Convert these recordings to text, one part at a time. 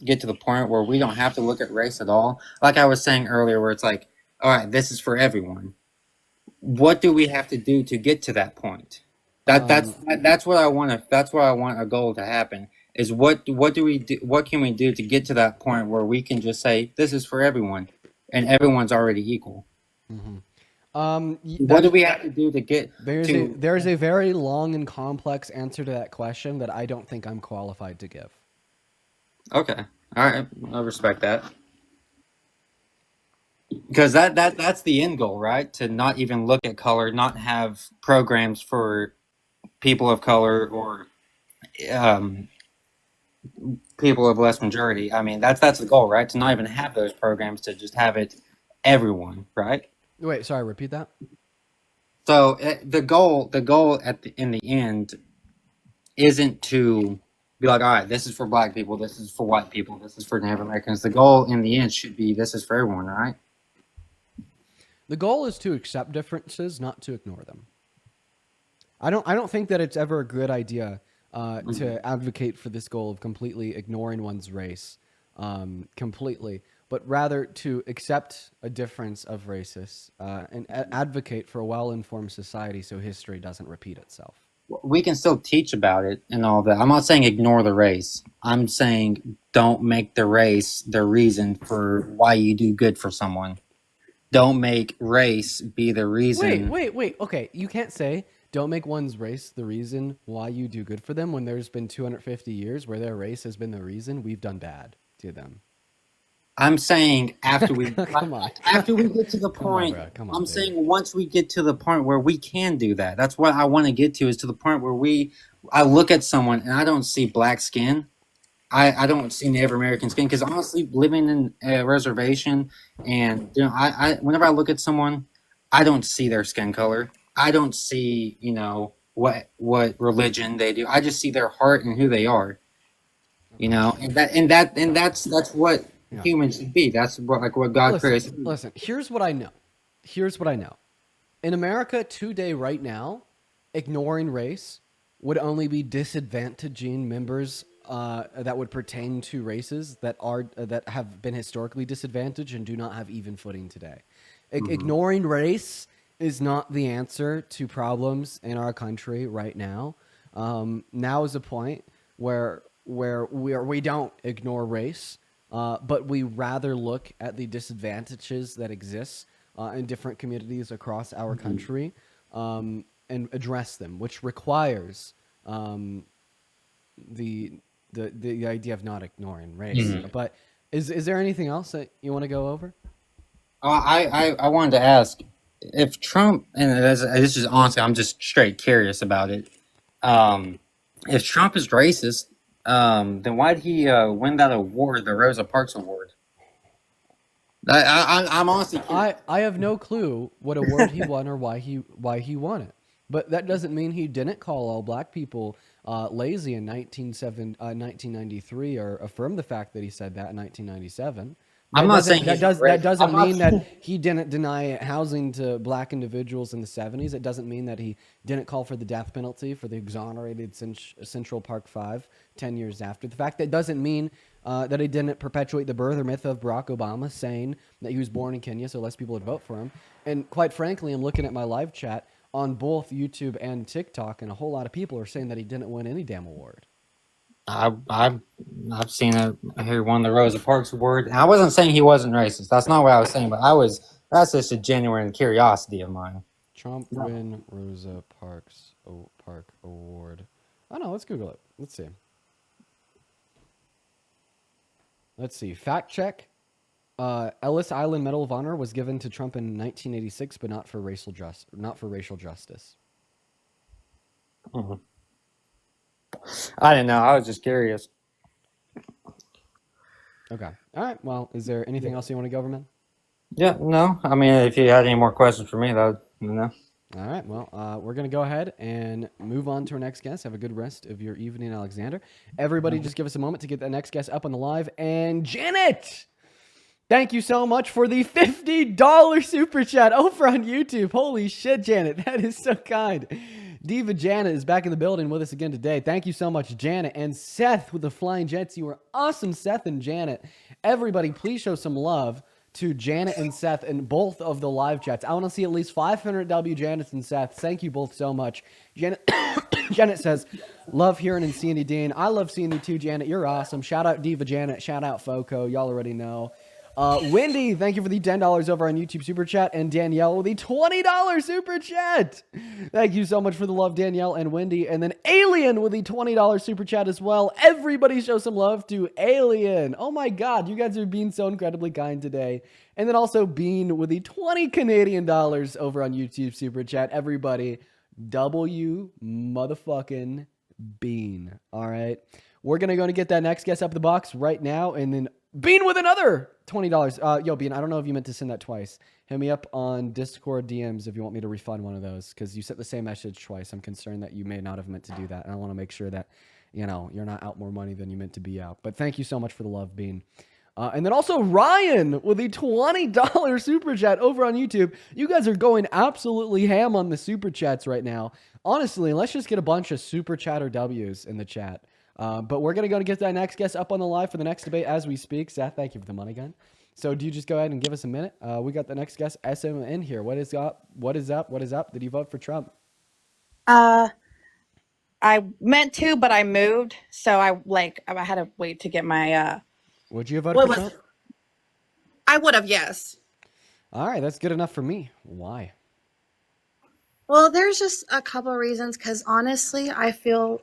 get to the point where we don't have to look at race at all? Like I was saying earlier, where it's like, all right, this is for everyone. What do we have to do to get to that point? That's what I want to. That's what I want a goal to happen. Is what do we do? What can we do to get to that point where we can just say this is for everyone, and everyone's already equal? What do we have to do to get to? There's a very long and complex answer to that question that I don't think I'm qualified to give. Okay, all right, I respect that. Because that's the end goal, right? To not even look at color, not have programs for people of color or um, people of less majority. I mean, that's the goal, right? To not even have those programs, to just have it everyone, right? Wait, sorry, repeat that. So the goal in the end isn't to be like, all right, this is for black people, this is for white people, this is for Native Americans. The goal in the end should be this is for everyone, right? The goal is to accept differences, not to ignore them. I don't think that it's ever a good idea to advocate for this goal of completely ignoring one's race, completely, but rather to accept a difference of races and advocate for a well-informed society so history doesn't repeat itself. We can still teach about it and all that. I'm not saying ignore the race. I'm saying don't make the race the reason for why you do good for someone. Don't make race be the reason. Wait. Okay, you can't say don't make one's race the reason why you do good for them when there's been 250 years where their race has been the reason we've done bad to them. I'm saying after we Come on. after we get to the point. Come on, I'm dude. saying once we get to the point where we can do that. That's what I want to get to, is to the point where I look at someone and I don't see black skin. I don't see Native American skin, because honestly, living in a reservation, and I whenever I look at someone, I don't see their skin color. I don't see what religion they do. I just see their heart and who they are. And that's what Yeah. humans should be. That's what God created. Listen, here's what I know. In America today, right now, ignoring race would only be disadvantaging members that would pertain to races that have been historically disadvantaged and do not have even footing today. Ignoring race is not the answer to problems in our country right now. Now is a point where we don't ignore race, but we rather look at the disadvantages that exist in different communities across our country and address them, which requires the idea of not ignoring race. But is there anything else that you want to go over? I wanted to ask if Trump, and this is honestly, I'm just straight curious about it. If Trump is racist, then why did he win that award, the Rosa Parks Award? I'm honestly curious. I have no clue what award he won or why he won it. But that doesn't mean he didn't call all black people lazy in 1993 or affirm the fact that he said that in 1997. I'm not saying that doesn't mean that he didn't deny housing to black individuals in the 70s. It doesn't mean that he didn't call for the death penalty for the exonerated Central Park 5 10 years after. The fact that doesn't mean that he didn't perpetuate the birth or myth of Barack Obama, saying that he was born in Kenya so less people would vote for him. And quite frankly, I'm looking at my live chat on both YouTube and TikTok, and a whole lot of people are saying that he didn't win any damn award. I've seen it. He won the Rosa Parks Award. And I wasn't saying he wasn't racist. That's not what I was saying. But that's just a genuine curiosity of mine. Trump win Rosa Parks Park Award. Oh no, let's Google it. Let's see. Fact check. Ellis Island Medal of Honor was given to Trump in 1986, but not for racial justice. Mm-hmm. I didn't know. I was just curious. Okay. All right. Well, is there anything else you want to go over, man? Yeah. No. I mean, if you had any more questions for me, though, All right. Well, we're going to go ahead and move on to our next guest. Have a good rest of your evening, Alexander. Everybody, just give us a moment to get that next guest up on the live. And Janet, thank you so much for the $50 super chat over on YouTube. Holy shit, Janet. That is so kind. Diva Janet is back in the building with us again today. Thank you so much, Janet. And Seth with the Flying Jets. You were awesome, Seth and Janet. Everybody, please show some love to Janet and Seth in both of the live chats. I want to see at least 500 W Janet and Seth. Thank you both so much. Janet, Janet says, love hearing and seeing you, Dean. I love seeing you too, Janet. You're awesome. Shout out Diva Janet. Shout out Foco. Y'all already know. Wendy, thank you for the $10 over on YouTube Super Chat. And Danielle with the $20 Super Chat. Thank you so much for the love, Danielle and Wendy. And then Alien with the $20 Super Chat as well. Everybody show some love to Alien. Oh my God, you guys are being so incredibly kind today. And then also Bean with the 20 Canadian dollars over on YouTube Super Chat. Everybody, W motherfucking Bean. All right. We're going to get that next guest up the box right now. And then Bean with another $20. Yo, Bean, I don't know if you meant to send that twice. Hit me up on Discord DMs if you want me to refund one of those, because you sent the same message twice. I'm concerned that you may not have meant to do that, and I want to make sure that, you know, you're not out more money than you meant to be out. But thank you so much for the love, Bean. And then also Ryan with the $20 Super Chat over on YouTube. You guys are going absolutely ham on the Super Chats right now. Honestly, let's just get a bunch of Super Chatter W's in the chat. But we're going to get that next guest up on the live for the next debate as we speak. Seth, thank you for the money gun. So do you just go ahead and give us a minute? We got the next guest, SM, in here. What is up? What is up? What is up? Did you vote for Trump? I meant to, but I moved. So I had to wait to get my, Would you have voted for Trump? I would have, yes. All right. That's good enough for me. Why? Well, there's just a couple of reasons. Because honestly, I feel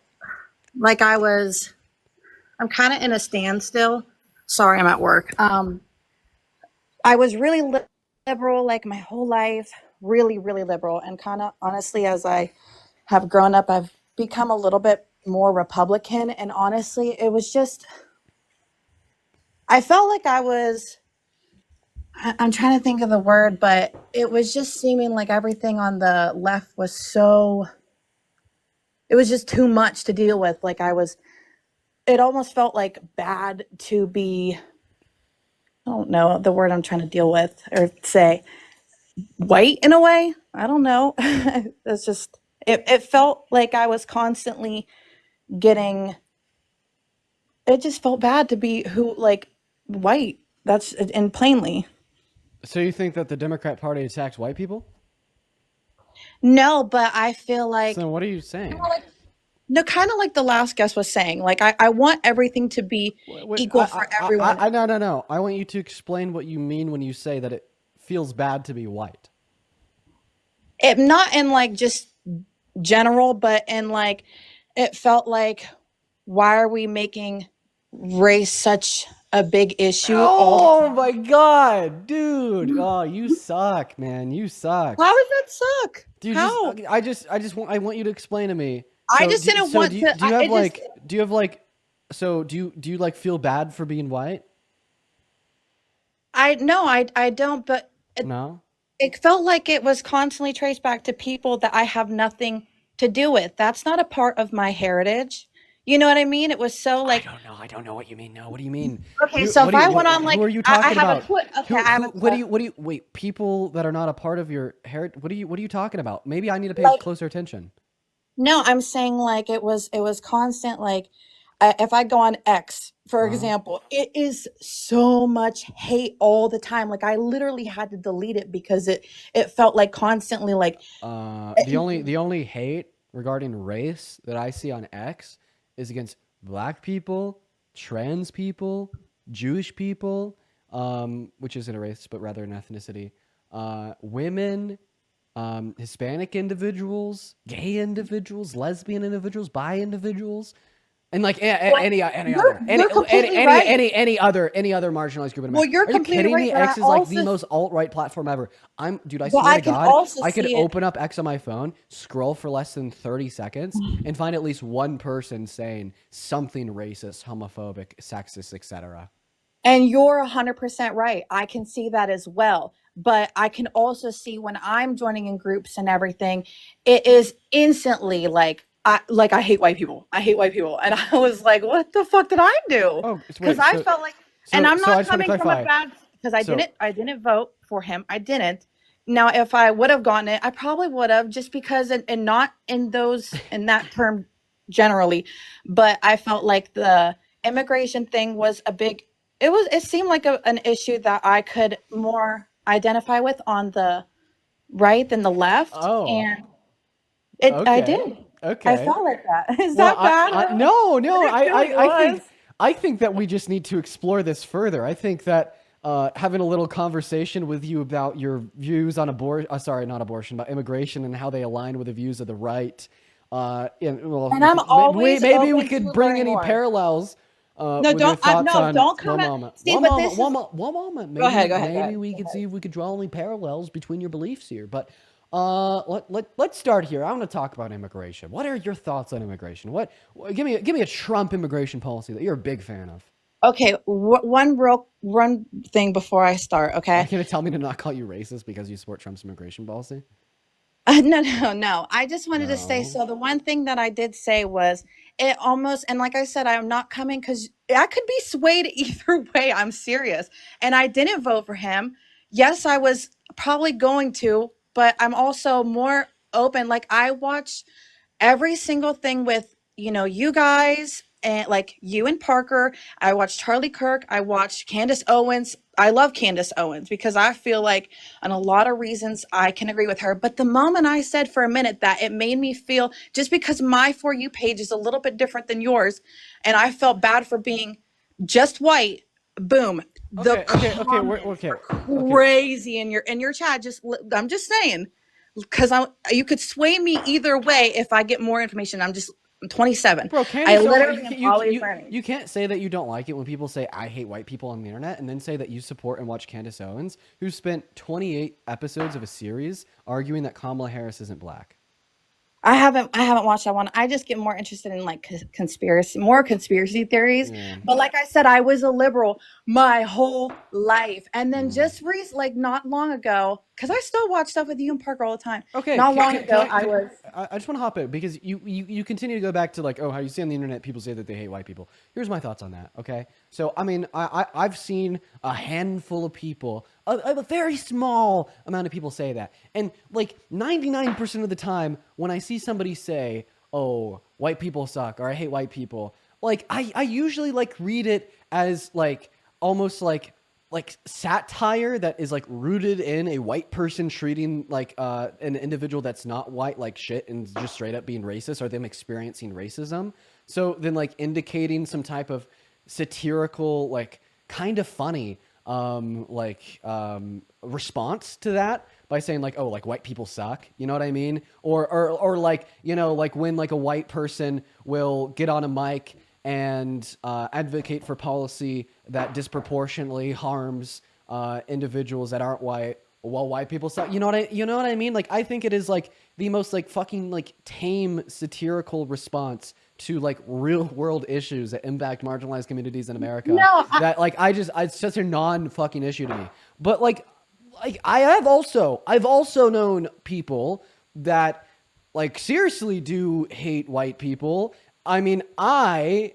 like I'm kind of in a standstill. Sorry, I'm at work. I was really liberal like my whole life, really, really liberal. And kind of honestly, as I have grown up, I've become a little bit more Republican. And honestly, it was just, I felt like I'm trying to think of the word, but it was just seeming like everything on the left was it was just too much to deal with. Like it almost felt like bad to be, I don't know the word I'm trying to deal with or say, white in a way. I don't know. It's just, it felt like I was constantly it just felt bad to be white. That's, and plainly. So you think that the Democrat Party attacks white people? No, but I feel like. So what are you saying? No, kind of like the last guest was saying. Like, I want everything to be equal for everyone. No. I want you to explain what you mean when you say that it feels bad to be white. It not in like just general, but in like it felt like, why are we making race such a big issue? Oh my God, dude! Oh, you suck, man. You suck. How does that suck? Dude, How? I want you to explain to me. I just didn't want to. Do you like feel bad for being white? I don't, but No. it felt like it was constantly traced back to people that I have nothing to do with. That's not a part of my heritage. You know what I mean? It was so like. I don't know what you mean. No, what do you mean? Okay, so if I went on like, who are you talking about? What do you wait? People that are not a part of your heritage. What are you talking about? Maybe I need to pay closer attention. No, I'm saying like it was constant. Like if I go on X, for example, it is so much hate all the time. Like I literally had to delete it because it felt like constantly like. The only hate regarding race that I see on X is against black people, trans people, Jewish people, which isn't a race but rather an ethnicity, women. Hispanic individuals, gay individuals, lesbian individuals, bi individuals, and like any other marginalized group in America. Well, you're completely right. Are you kidding me? X is like the most alt-right platform ever. Dude, I swear to God, I could open up X on my phone, scroll for less than 30 seconds, and find at least one person saying something racist, homophobic, sexist, etc. And you're 100% right. I can see that as well. But I can also see when I'm joining in groups and everything, it is instantly like I hate white people. I hate white people. And I was like, what the fuck did I do? Because I felt like, and I'm not coming from a bad, because I didn't vote for him. I didn't. Now, if I would have gotten it, I probably would have, just because, and not in those, in that term generally, but I felt like the immigration thing was a big, it seemed like an issue that I could more identify with on the right than the left. Oh, And I okay. did. I Okay. felt like that. Is Well, that bad? no, But no. it really was. I think that we just need to explore this further. I think that having a little conversation with you about your views on sorry, not abortion, but immigration and how they align with the views of the right. And well, And I'm always maybe we open could to bring learning any more. parallels No, with your thoughts no, on don't come one at moment, Steve, but this is, one moment. go ahead, go ahead, go Maybe ahead. we could see if we could draw any parallels between your beliefs here. But let's start here. I want to talk about immigration. What are your thoughts on immigration? Give me a Trump immigration policy that you're a big fan of. Okay, one thing before I start, Are you okay? gonna tell me to not call you racist because you support Trump's immigration policy? No, no, no. I just wanted to say, No. so the one thing that I did say was, it almost, and like I said, I'm not coming because I could be swayed either way. I'm serious. And I didn't vote for him. Yes, I was probably going to, but I'm also more open. Like, I watched every single thing with, you guys, and like you and Parker. I watched Charlie Kirk. I watched Candace Owens. I love Candace Owens because I feel like, on a lot of reasons, I can agree with her. But the moment I said for a minute that, it made me feel, just because my For You page is a little bit different than yours, and I felt bad for being just white, boom. The Okay. comments were Okay. crazy in your chat. I'm just saying, because you could sway me either way if I get more information. I'm 27. Bro, I Candace, literally am always learning. you can't say that you don't like it when people say I hate white people on the internet, and then say that you support and watch Candace Owens, who spent 28 episodes of a series arguing that Kamala Harris isn't black. I haven't watched that one. I just get more interested in like more conspiracy theories. Yeah. But like I said, I was a liberal my whole life, and then Mm. just like not long ago, because I still watch stuff with you and Parker all the time. Okay, Not long ago, I was. I just want to hop in because you continue to go back to like, oh, how you see on the internet people say that they hate white people. Here's my thoughts on that. Okay, so I mean, I've seen a handful of people, a very small amount of people say that, and like 99% of the time when I see somebody say, oh, white people suck, or I hate white people, like I usually like read it as like almost like satire that is like rooted in a white person treating like an individual that's not white like shit and just straight up being racist, or them experiencing racism. So then like indicating some type of satirical, like kind of funny response to that by saying like, oh, like white people suck, you know what I mean? Or like, you know, like when like a white person will get on a mic and advocate for policy that disproportionately harms individuals that aren't white, while white people suck. You know what I mean? Like, I think it is like the most like fucking like tame satirical response to like real world issues that impact marginalized communities in America. No, That like it's just a non fucking issue to me. But like I've also known people that like seriously do hate white people. I mean, I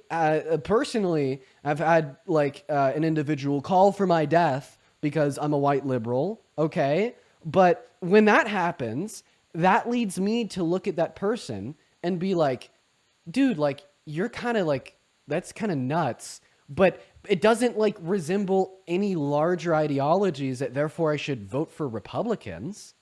personally have had like an individual call for my death because I'm a white liberal, okay? But when that happens, that leads me to look at that person and be like, dude, like you're kind of like, that's kind of nuts, but it doesn't like resemble any larger ideologies that therefore I should vote for Republicans.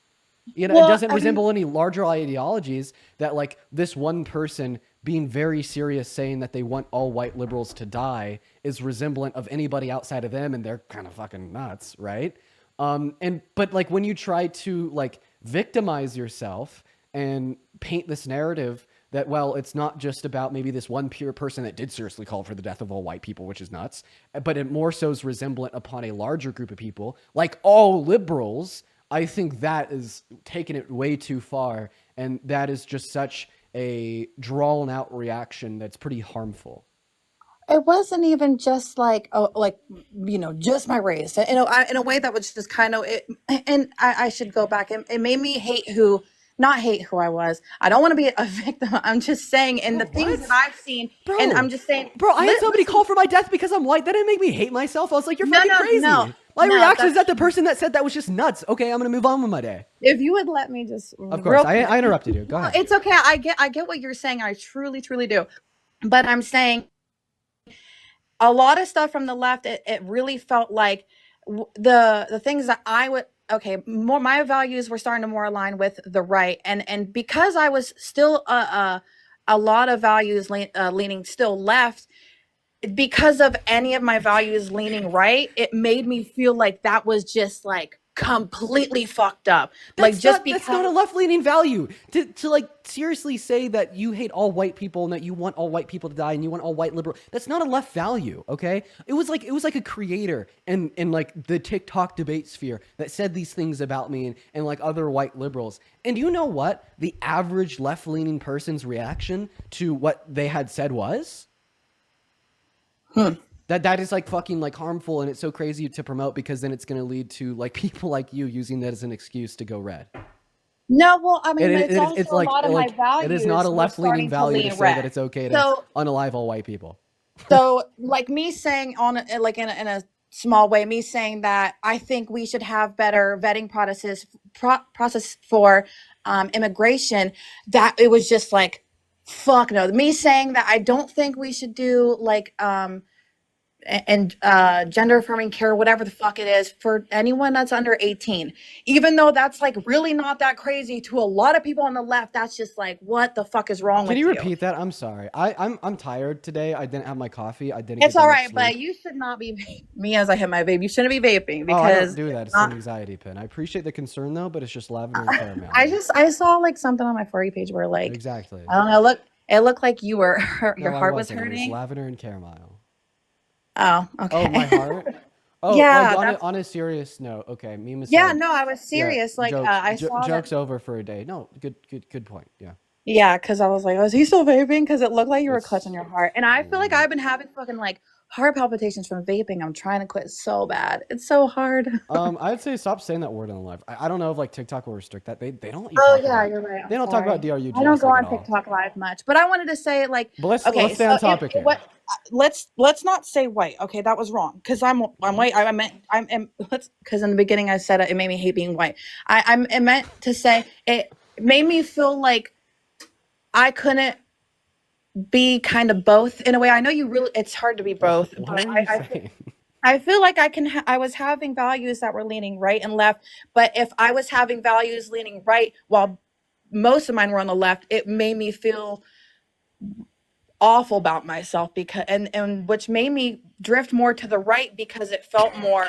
You know, it well, doesn't I mean, resemble any larger ideologies that like this one person being very serious saying that they want all white liberals to die is resemblant of anybody outside of them, and they're kind of fucking nuts, right? But like when you try to like victimize yourself and paint this narrative that, well, it's not just about maybe this one pure person that did seriously call for the death of all white people, which is nuts, but it more so is resemblant upon a larger group of people, like all liberals. I think that is taking it way too far, and that is just such a drawn out reaction that's pretty harmful. it wasn't even just like, oh, like, just my race. In a way that was just kind of it. And I should go back. It made me not hate who I was. I don't want to be a victim. I'm just saying, and Bro, the things what? that I've seen, and Bro, I'm just saying, bro, I had somebody listen, call for my death because I'm white. That didn't make me hate myself. I was like, you're no, fucking no, crazy. no. My No, reaction is that's- that the person that said that was just nuts. Okay, I'm gonna move on with my day. If you would let me just, Of course, I interrupted you. Go No, ahead. it's okay. I get what you're saying. I truly, truly do. But I'm saying a lot of stuff from the left. It really felt like the things that I would. Okay, more my values were starting to more align with the right, and because I was still a lot of values leaning still left, because of any of my values leaning right, it made me feel like that was just like completely fucked up. Like just because that's not a left-leaning value. To like seriously say that you hate all white people and that you want all white people to die and you want all white liberal. That's not a left value, okay? It was like a creator in like the TikTok debate sphere that said these things about me and like other white liberals. And you know what? The average left-leaning person's reaction to what they had said was that is like fucking like harmful, and it's so crazy to promote because then it's going to lead to like people like you using that as an excuse to go red. no, well, I mean, it's also It's a lot of my values. it is not a were left-leaning starting value to lean say red. that it's okay to So, unalive all white people. so like me saying like in a small way, me saying that I think we should have better vetting process for immigration. That it was just like, fuck no. Me saying that I don't think we should do like and gender affirming care, whatever the fuck it is, for anyone that's under 18. Even though that's like really not that crazy to a lot of people on the left, that's just like, what the fuck is wrong with Can you? you repeat that? I'm sorry. I'm tired today. I didn't have my coffee. I didn't. It's get that all much right, sleep. but you should not be me as I hit my vape. You shouldn't be vaping Oh, I don't because do that. It's an anxiety pin. I appreciate the concern though, but it's just lavender and caramel. I saw like something on my For You page where like Exactly. I don't know, it looked like you were your No, I heart was wasn't. It was hurting. lavender and caramel. Oh, okay. Oh, my heart. Oh, Yeah, like on a serious note. Okay, meme aside. yeah, no, I was Yeah, serious. Like jokes, I saw jokes that. over for a day. No, good point. Yeah. Yeah, because I was like, oh, is he still vaping? Because it looked like you were It's clutching your heart. And I feel like I've been having fucking like heart palpitations from vaping. I'm trying to quit so bad. It's so hard. I'd say stop saying that word on the live. I don't know if like TikTok will restrict that. They don't let you Oh talk yeah, about. you're right. They I'm don't talk about sorry. DRUGS I don't go like on at all. TikTok live much, but I wanted to say like, But let's okay, stay on topic here. what? Let's not say white. Okay, that was wrong because I'm white. I meant let's because in the beginning I said it made me hate being white. I meant to say it made me feel like I couldn't be kind of both in a way. I know you really it's hard to be both, What but are you saying? I feel like I was having values that were leaning right and left, but if I was having values leaning right while most of mine were on the left, it made me feel awful about myself because and which made me drift more to the right because it felt more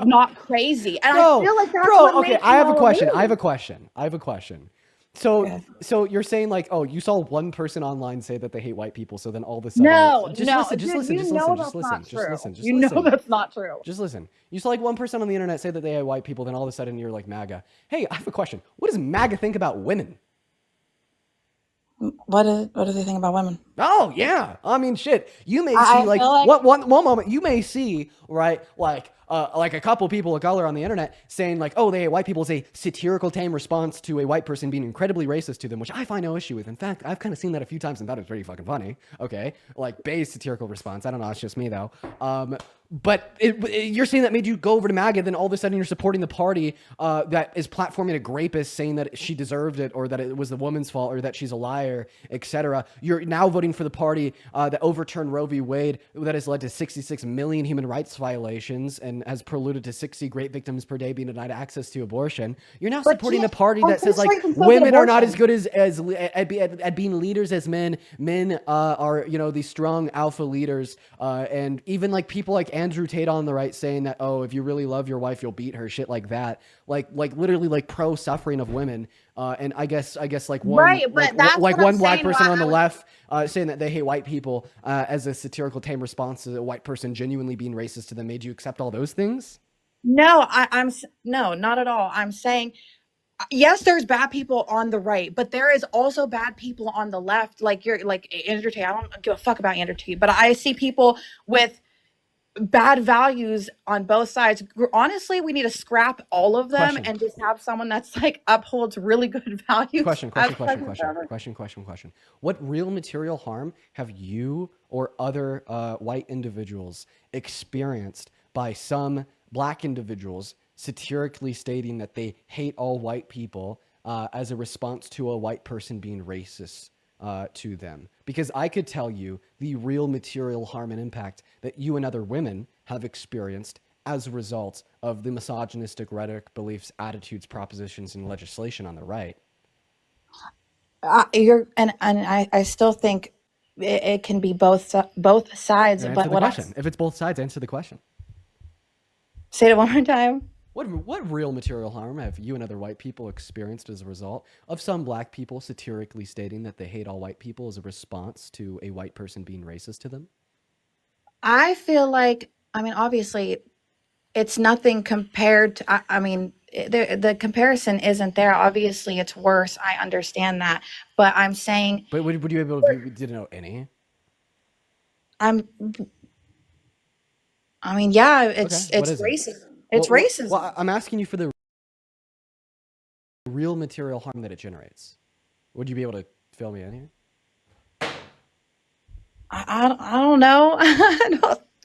not crazy. And I feel like that's what Okay, made I have a people question. leave. I have a question. So, Okay. so you're saying like, oh, you saw one person online say that they hate white people, so then all of a sudden, No, just no, listen, dude, listen, you just know listen, that's just listen, not just true. listen, just You listen. know that's not true. Just listen. You saw like one person on the internet say that they hate white people, then all of a sudden you're like MAGA. Hey, I have a question. What does MAGA think about women? What do they think about women? Oh yeah, I mean shit. You may I see like, feel like what one moment you may see right like a couple people of color on the internet saying like, oh, they hate white people is a satirical tame response to a white person being incredibly racist to them, which I find no issue with. In fact, I've kind of seen that a few times and thought it was pretty fucking funny. Okay, like Bay's satirical response. I don't know, it's just me though. But you're saying that made you go over to MAGA, then all of a sudden you're supporting the party that is platforming a grapist, saying that she deserved it, or that it was the woman's fault, or that she's a liar, etc. You're now voting for the party that overturned Roe v. Wade, that has led to 66 million human rights violations and has preluded to 60 great victims per day being denied access to abortion. You're now supporting a party that says like women are not as good as at being leaders as men. Men are these strong alpha leaders, and even like people like Andrew Tate on the right saying that, oh, if you really love your wife, you'll beat her, shit like that, like literally like pro suffering of women. And I guess like one right, but that's like what one I'm black saying, person why on the I was- left saying that they hate white people as a satirical tame response to a white person genuinely being racist to them made you accept all those things? No, no, not at all. I'm saying yes, there's bad people on the right, but there is also bad people on the left. Like you're like Andrew Tate. I don't give a fuck about Andrew Tate, but I see people with bad values on both sides. Honestly, we need to scrap all of them Question. and just have someone that's like upholds really good values. Question. as president forever. What real material harm have you or other white individuals experienced by some black individuals satirically stating that they hate all white people as a response to a white person being racist to them. Because I could tell you the real material harm and impact that you and other women have experienced as a result of the misogynistic rhetoric, beliefs, attitudes, propositions, and legislation on the right. I still think it can be both sides. And answer But the question. If it's both sides, answer the question. say it one more time. What real material harm have you and other white people experienced as a result of some black people satirically stating that they hate all white people as a response to a white person being racist to them? I feel like, I mean, obviously, it's nothing compared to. I mean, the comparison isn't there. Obviously, it's worse. I understand that, but I'm saying But would you be able to did you know any? I'm. I mean, yeah, Okay, what it's is it? racism. It's racism. I'm asking you for the real material harm that it generates. Would you be able to fill me in here? I don't know.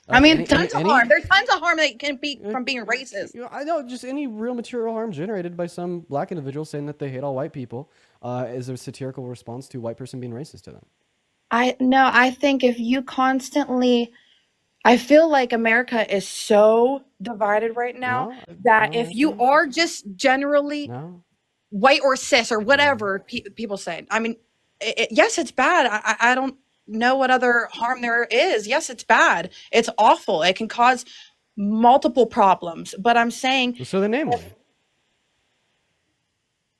I mean, tons of harm. Any? There's tons of harm that can be from being racist. You know, I know just any real material harm generated by some black individual saying that they hate all white people is a satirical response to a white person being racist to them. I think if you constantly, I feel like America is so divided right now No, that no, if you okay. are just generally No. white or cis or whatever people say, I mean, yes, it's bad. I don't know what other harm there is. Yes, it's bad. It's awful. It can cause multiple problems. But I'm saying So then name one.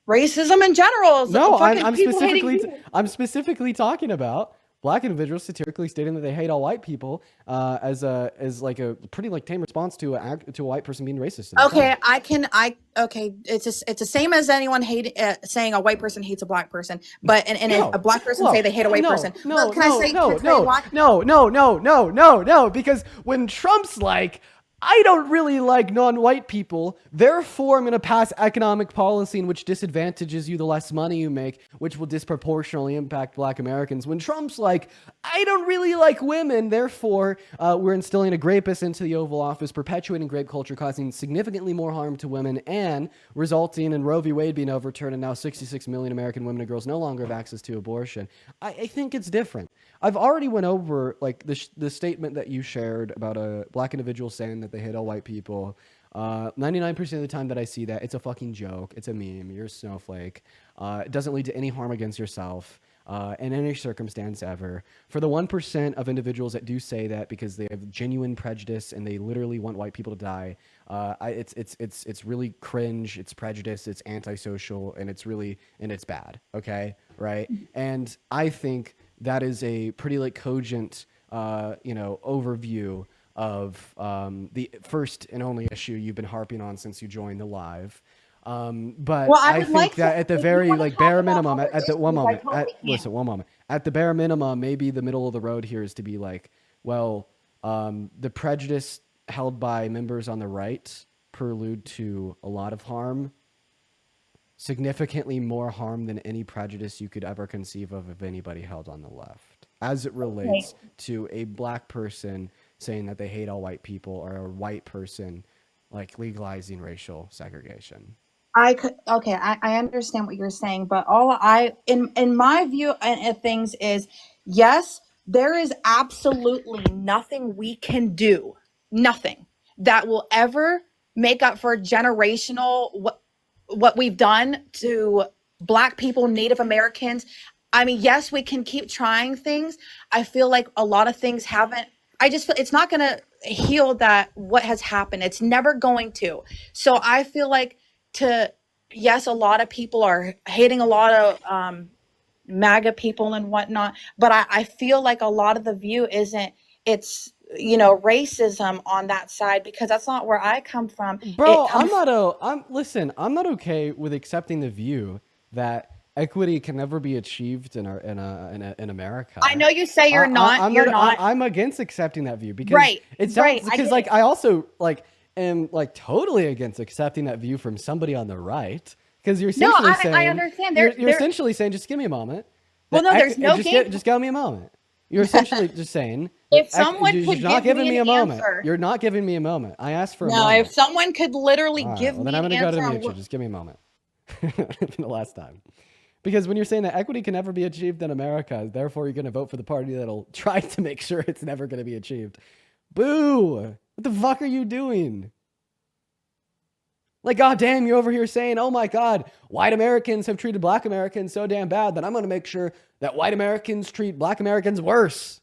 racism in general is No, fucking people hating people. I'm specifically talking about black individuals satirically stating that they hate all white people as like a pretty like tame response to a white person being racist. Okay, okay, it's the same as anyone saying a white person hates a black person, but and if a black person say they hate a white person, well, can I say why? No, because when Trump's like, I don't really like non-white people, therefore I'm going to pass economic policy in which disadvantages you the less money you make, which will disproportionately impact black Americans. When Trump's like, I don't really like women, therefore we're instilling a rapist into the Oval Office, perpetuating rape culture, causing significantly more harm to women, and resulting in Roe v. Wade being overturned, and now 66 million American women and girls no longer have access to abortion. I think it's different. I've already went over like the statement that you shared about a black individual saying that they hate all white people. 99% of the time that I see that, it's a fucking joke. It's a meme. You're a snowflake. It doesn't lead to any harm against yourself in any circumstance ever. For the 1% of individuals that do say that because they have genuine prejudice and they literally want white people to die, it's really cringe. It's prejudice. It's antisocial, and it's bad. Okay, right? And I think that is a pretty like cogent, overview of the first and only issue you've been harping on since you joined the live. But Well, I think that at the very like bare minimum, at the one moment, listen, one moment, at the bare minimum, maybe the middle of the road here is to be like, well, the prejudice held by members on the right prelude to a lot of harm. Significantly more harm than any prejudice you could ever conceive of anybody held on the left, as it relates to a black person saying that they hate all white people, or a white person like legalizing racial segregation. I understand what you're saying, but in my view of things is, yes, there is absolutely nothing we can do, nothing that will ever make up for generational what we've done to black people, Native Americans. I mean, yes, we can keep trying things. I feel like a lot of things haven't. I just feel it's not going to heal that what has happened. It's never going to. So I feel like yes, a lot of people are hating a lot of MAGA people and whatnot, but I feel like a lot of the view isn't. It's racism on that side, because that's not where I come from. Bro, I'm not okay with accepting the view that equity can never be achieved in America. I know you say you're not. I'm against accepting that view because Right, it right, sounds because like I also like am like totally against accepting that view from somebody on the right, because you're No, essentially saying I understand. You're essentially saying, just give me a moment. Well, no, there's no game. Just give me a moment. You're essentially just saying If that someone you're could not give giving me me a an moment. answer, You're not giving me a moment. I asked for a no, if moment. someone could literally All right, give well, then me I'm an going to go to answer on mute you. Just give me a moment. For the last time. Because when you're saying that equity can never be achieved in America, therefore you're going to vote for the party that'll try to make sure it's never going to be achieved. Boo! What the fuck are you doing? Like, goddamn, you're over here saying, oh my God, white Americans have treated black Americans so damn bad that I'm going to make sure that white Americans treat black Americans worse.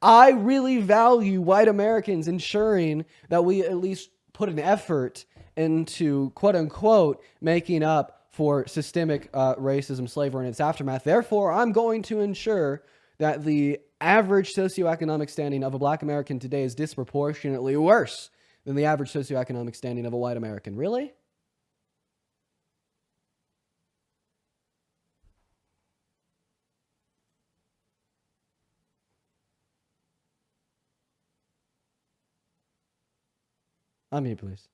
I really value white Americans ensuring that we at least put an effort into, quote unquote, making up for systemic racism, slavery, and its aftermath. Therefore, I'm going to ensure that the average socioeconomic standing of a black American today is disproportionately worse than the average socioeconomic standing of a white American. Really? Unmute, please.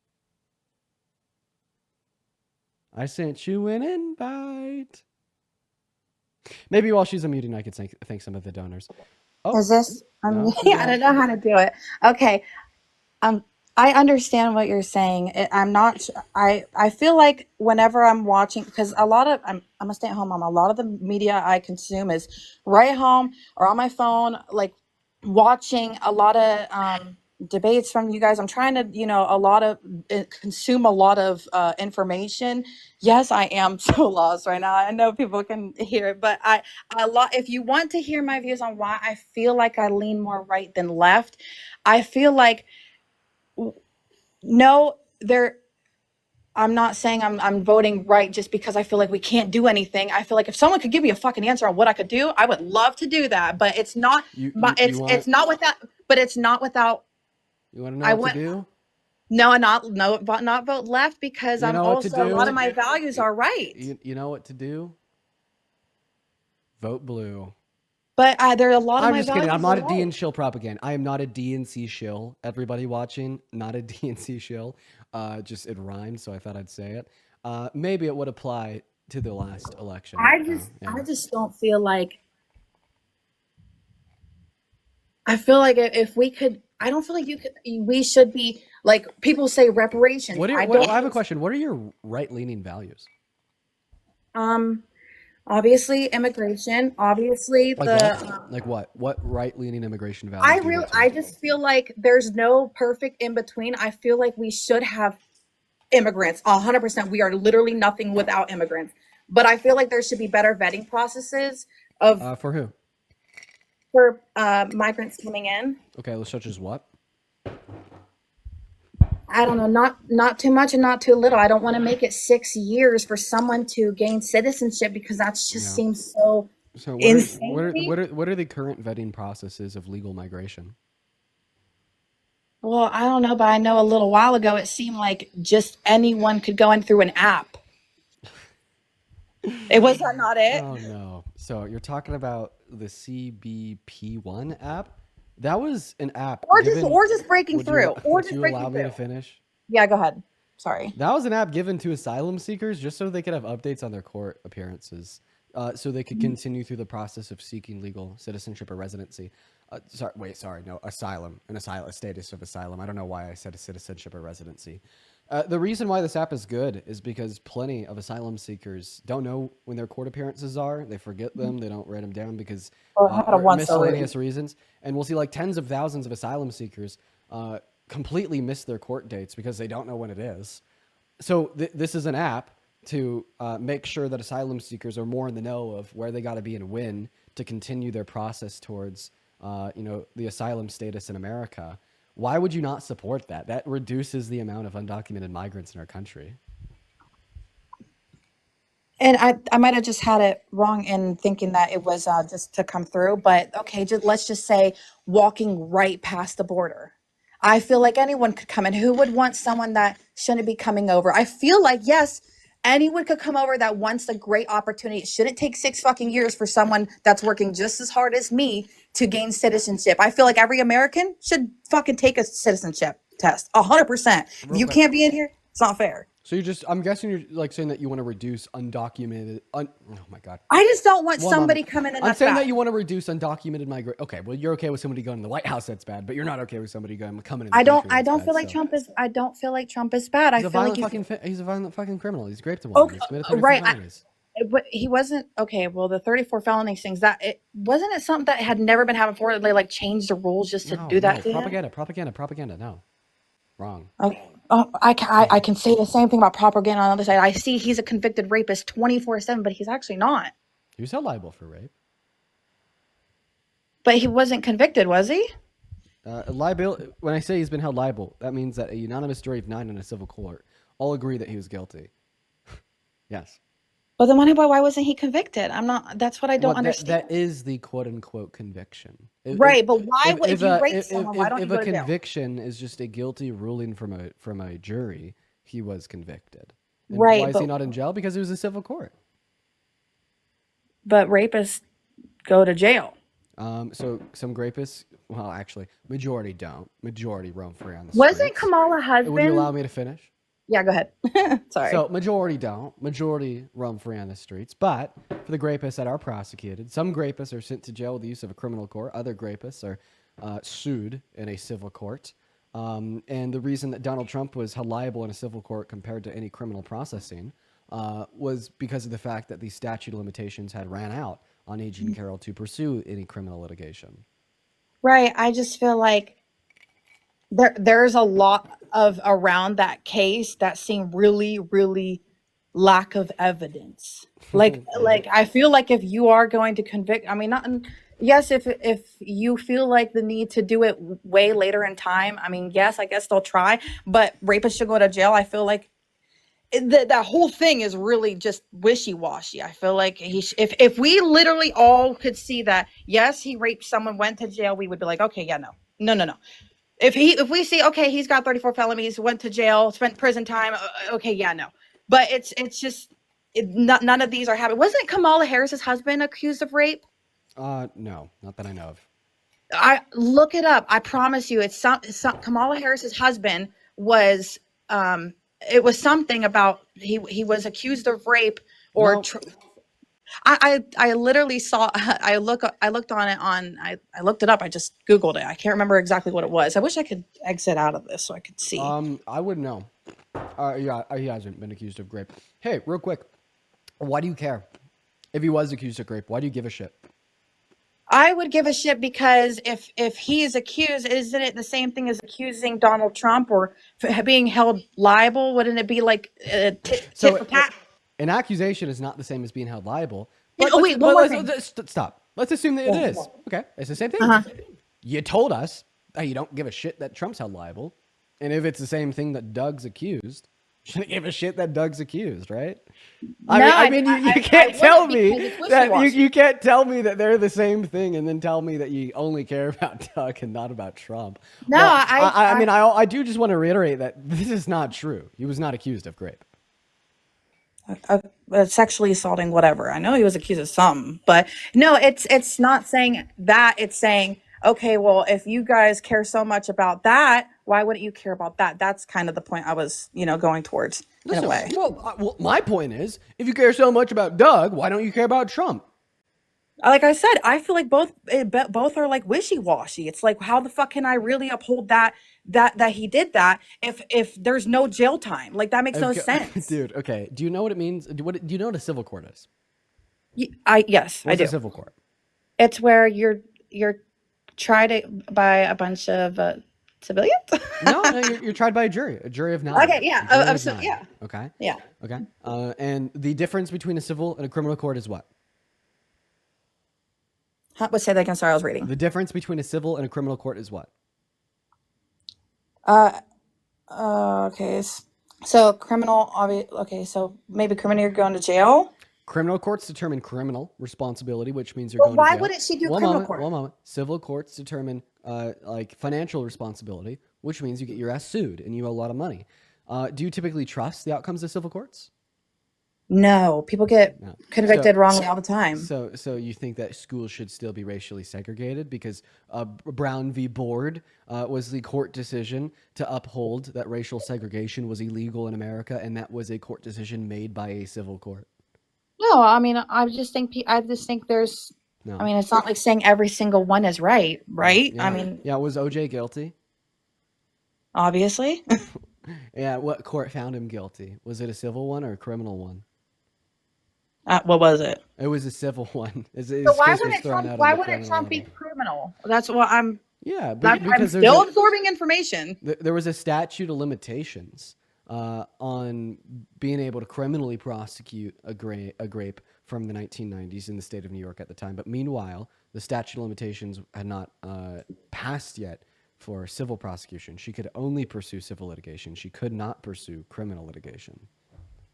I sent you an invite. Maybe while she's unmuting, I could thank some of the donors. Oh, is this? no, she's I not. don't know how to do it. Okay. I understand what you're saying. I'm not. I feel like whenever I'm watching, because a lot of I'm a stay-at-home mom. A lot of the media I consume is right at home or on my phone, like watching a lot of debates from you guys. I'm trying to, consume a lot of information. Yes, I am so lost right now. I know people can hear it, but if you want to hear my views on why I feel like I lean more right than left, I feel like no, I'm not saying I'm voting right just because I feel like we can't do anything. I feel like if someone could give me a fucking answer on what I could do, I would love to do that. But it's not. It's not without. But it's not without. You want to know I what to went. do? No, not vote left because You I'm know what to also a lot of do? my values are right. You know what to do? Vote blue. But there are a lot of I'm my just kidding. values I'm not a are right. DN shill propaganda. I am not a DNC shill. Everybody watching, not a DNC shill. Just it rhymed, so I thought I'd say it. Maybe it would apply to the last election. I just don't feel like. I feel like if we could, I don't feel like you could. We should be like people say reparations. I have a question. What are your right-leaning values? Obviously immigration. Obviously Like what? What right-leaning immigration values do you hold to? I just feel like there's no perfect in between. I feel like we should have immigrants 100%. We are literally nothing without immigrants, but I feel like there should be better vetting processes of For who? for migrants coming in. Okay, such as what? I don't know, not too much and not too little. I don't want to make it 6 years for someone to gain citizenship because that just seems so insane. What are the current vetting processes of legal migration? Well, I don't know, but I know a little while ago it seemed like just anyone could go in through an app. Was that not it? Oh no! So you're talking about the CBP1 app? That was an app, or just breaking through, Would you allow me to finish? Yeah, go ahead. Sorry. That was an app given to asylum seekers just so they could have updates on their court appearances, so they could continue through the process of seeking legal citizenship or residency. Asylum, a status of asylum. I don't know why I said a citizenship or residency. The reason why this app is good is because plenty of asylum seekers don't know when their court appearances are. They forget them. They don't write them down because miscellaneous reasons. And we'll see like tens of thousands of asylum seekers completely miss their court dates because they don't know when it is. So this is an app to make sure that asylum seekers are more in the know of where they got to be and when to continue their process towards the asylum status in America. Why would you not support that? That reduces the amount of undocumented migrants in our country. And I might have just had it wrong in thinking that it was just to come through, but okay, let's just say walking right past the border. I feel like anyone could come in. Who would want someone that shouldn't be coming over? I feel like, yes, anyone could come over that wants a great opportunity. It shouldn't take 6 fucking years for someone that's working just as hard as me to gain citizenship. I feel like every American should fucking take a citizenship test. 100%. If you can't be in here, it's not fair. So I'm guessing you're like saying that you want to reduce undocumented. Oh my God. I just don't want One somebody moment. coming in. I'm That's saying bad. that you want to reduce undocumented migration. Okay, well, you're okay with somebody going to the White House. That's bad, but you're not okay with somebody coming in the I don't. country. I That's don't bad, feel like so. Trump is. I don't feel like Trump is bad. I He's a feel like violent he's a violent fucking criminal. He's raped a woman. okay, He's committed 34 right. felonies. But he wasn't okay. Well, the 34 felonies things that it wasn't it something that had never been happened before. They like changed the rules just to do that No, to him. propaganda. No, wrong. Okay. Oh, I can say the same thing about propaganda on the other side. I see he's a convicted rapist 24/7, but he's actually not. He was held liable for rape. But he wasn't convicted, was he? Liability. When I say he's been held liable, that means that a unanimous jury of 9 in a civil court all agree that he was guilty. Yes. But then why wasn't he convicted? I'm not. That's what I don't understand. That is the quote unquote conviction. Right, but why would if you rape someone? Why don't you if go a to jail? conviction is just a guilty ruling from a jury, he was convicted. And Right, why is but he not in jail? Because it was a civil court. rapists go to jail. So some rapists, well, actually, majority don't. Majority roam free on the Wasn't streets. Kamala Would you allow husband? me to finish? Yeah, go ahead. Sorry. So majority don't. Majority roam free on the streets. But for the rapists that are prosecuted, some rapists are sent to jail with the use of a criminal court. Other rapists are sued in a civil court. And the reason that Donald Trump was held liable in a civil court compared to any criminal processing was because of the fact that the statute of limitations had ran out on Agent Carroll to pursue any criminal litigation. Right. I just feel like there's a lot of around that case that seem really, really lack of evidence. Like I feel like if you are going to convict, I mean, not yes, if you feel like the need to do it way later in time, I mean, yes, I guess they'll try, but rapists should go to jail. I feel like that whole thing is really just wishy-washy. I feel like if we literally all could see that, yes, he raped someone, went to jail, we would be like, okay, yeah, no. If we see, okay, he's got 34 felonies, went to jail, spent prison time, okay, yeah, no. But it's just none of these are happening. Wasn't Kamala Harris's husband accused of rape? No, not that I know of. I look it up. I promise you, it's some Kamala Harris's husband was it was something about he was accused of rape or No. I literally saw I looked on it on I looked it up. I just Googled it. I can't remember exactly what it was. I wish I could exit out of this so I could see. I wouldn't know. Yeah, he hasn't been accused of rape. Hey, real quick, why do you care? If he was accused of rape, why do you give a shit? I would give a shit because if he is accused, isn't it the same thing as accusing Donald Trump or being held liable? Wouldn't it be like tit for tat? An accusation is not the same as being held liable. Wait, one more thing. Stop. Let's assume that it is. Okay, it's the same thing. You told us that you don't give a shit that Trump's held liable, and if it's the same thing that Doug's accused, you shouldn't give a shit that Doug's accused, right? I mean, you can't tell me that you can't tell me that they're the same thing, and then tell me that you only care about Doug and not about Trump. No, well, I mean, I do just want to reiterate that this is not true. He was not accused of rape. Sexually assaulting, whatever. I know he was accused of something, but no, it's not saying that. It's saying, okay, well, if you guys care so much about that, why wouldn't you care about that? That's kind of the point I was, going towards in a way. Well, my point is, if you care so much about Doug, why don't you care about Trump? Like I said, I feel like both are like wishy-washy. It's like, how the fuck can I really uphold that he did that if there's no jail time? Like that makes no sense. Dude, okay. Do you know what it means? Do you know what a civil court is? Yes, I do. What's a civil court? It's where you're tried by a bunch of civilians. No, you're tried by a jury of 9. Okay, yeah, yeah. Okay. Yeah. Okay. And the difference between a civil and a criminal court is what? Let's say that again. Sorry, I was reading. The difference between a civil and a criminal court is what? Okay. So criminal, okay. So maybe criminal, you're going to jail. Criminal courts determine criminal responsibility, which means you're going to jail. Why wouldn't she do criminal court? One moment. Civil courts determine like financial responsibility, which means you get your ass sued and you owe a lot of money. Do you typically trust the outcomes of civil courts? No, people get No. convicted wrongly all the time. So you think that schools should still be racially segregated because Brown v. Board was the court decision to uphold that racial segregation was illegal in America, and that was a court decision made by a civil court. No, I mean, I just think there's. I No. mean, it's not like saying every single one is right, right? Yeah. I mean, Yeah. Was OJ guilty? obviously. Yeah. What court found him guilty? Was it a civil one or a criminal one? What was it? It was a civil one. His So why case was wouldn't thrown Trump? out on Why the wouldn't criminal Trump be level. criminal? That's what I'm. Yeah, I'm because still absorbing information. there was a statute of limitations on being able to criminally prosecute a grape from the 1990s in the state of New York at the time. But meanwhile, the statute of limitations had not passed yet for civil prosecution. She could only pursue civil litigation. She could not pursue criminal litigation.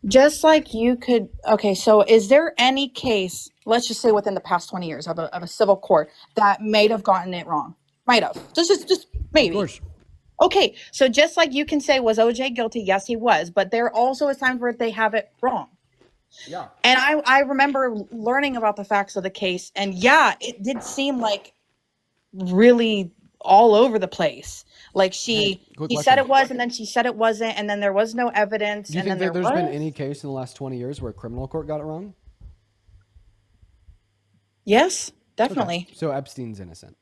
Just like you could. Okay, so is there any case, let's just say within the past 20 years of a civil court that might have gotten it wrong? Might have. Just maybe. Of course. Okay, so just like you can say, was OJ guilty? Yes, he was. But there also is times where they have it wrong. Yeah. And I remember learning about the facts of the case. And yeah, it did seem like really all over the place. Like he said it was, and then she said it wasn't, and then there was no evidence. Do you and think then that there's been any case in the last 20 years where a criminal court got it wrong? Yes, definitely. Okay. So Epstein's innocent.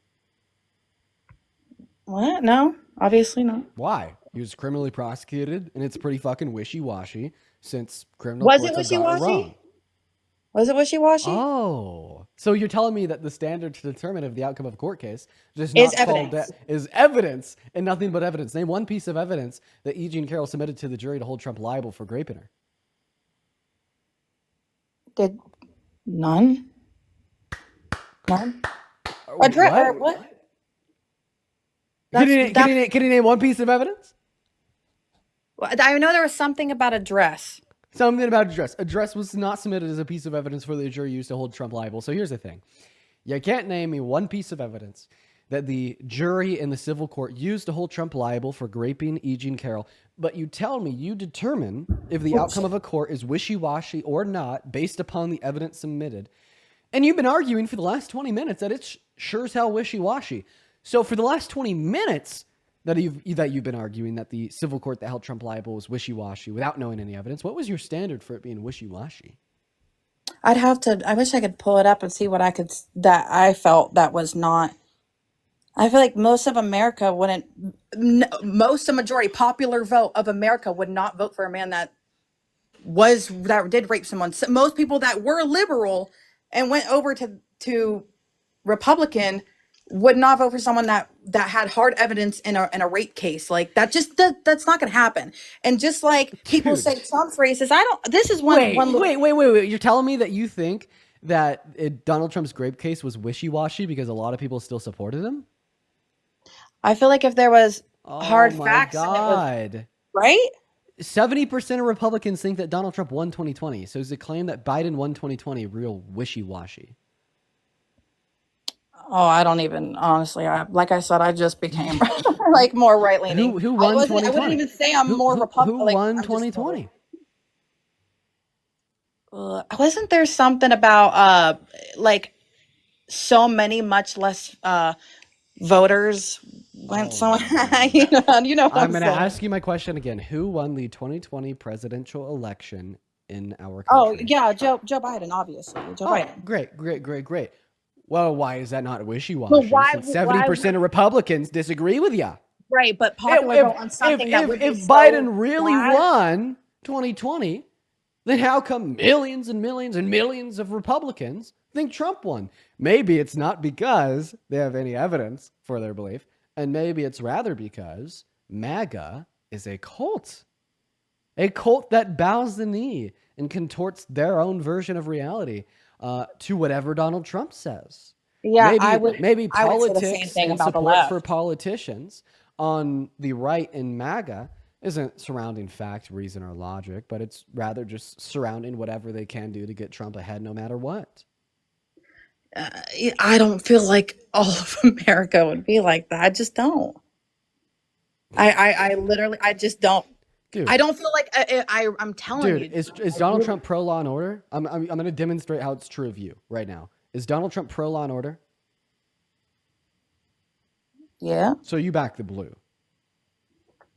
What? No, obviously not. Why? He was criminally prosecuted, and it's pretty fucking wishy-washy since criminal Was courts it have got it wishy-washy? wrong. Was it wishy-washy? Oh, so you're telling me that the standard to determine of the outcome of a court case does Is not fall evidence. is evidence and nothing but evidence. Name one piece of evidence that E. Jean Carroll submitted to the jury to hold Trump liable for raping her. Did none? None? What? What? Can you name one piece of evidence? I know there was something about a dress. Something about a dress. A dress was not submitted as a piece of evidence for the jury used to hold Trump liable. So here's the thing. You can't name me one piece of evidence that the jury in the civil court used to hold Trump liable for raping E. Jean Carroll, but you tell me you determine if the outcome of a court is wishy-washy or not based upon the evidence submitted. And you've been arguing for the last 20 minutes that it's sure as hell wishy-washy. So for the last 20 minutes that you've been arguing that the civil court that held Trump liable was wishy-washy without knowing any evidence, what was your standard for it being wishy-washy? I wish I could pull it up and see what that I felt that was not. I feel like most of America wouldn't, majority popular vote of America would not vote for a man that did rape someone. So most people that were liberal and went over to Republican would not vote for someone that had hard evidence in a rape case. Like that's not going to happen. And just like people say Trump's racist, this is Wait. You're telling me that you think that Donald Trump's rape case was wishy-washy because a lot of people still supported him? I feel like if there was hard facts, God. Right? 70% of Republicans think that Donald Trump won 2020. So is the claim that Biden won 2020 real wishy-washy? Oh, I don't even, honestly, like I said, I just became like more right-leaning. Who won 2020? I wouldn't even say I'm more Republican. Who won 2020? Wasn't there something about like so many much less voters went someone you know what I'm going to ask you my question again. Who won the 2020 presidential election in our country? Oh, yeah, Joe Biden, obviously. Joe Biden. Great. Well, why is that not wishy-washy? Well, why- Since 70% of Republicans disagree with you. Right, but popular vote on something that would be if so Biden really bad. won 2020, then how come millions and millions and millions of Republicans think Trump won? Maybe it's not because they have any evidence for their belief, and maybe it's rather because MAGA is a cult that bows the knee and contorts their own version of reality to whatever Donald Trump says. Yeah, maybe I would say the politics same thing and about the support left. for politicians on the right in MAGA isn't surrounding fact, reason, or logic, but it's rather just surrounding whatever they can do to get Trump ahead no matter what. I don't feel like all of America would be like that. I just don't. I literally, I just don't. dude. I don't feel like I'm telling Dude, you. is Donald Trump pro law and order? I'm going to demonstrate how it's true of you right now. Is Donald Trump pro law and order? Yeah. So you back the blue.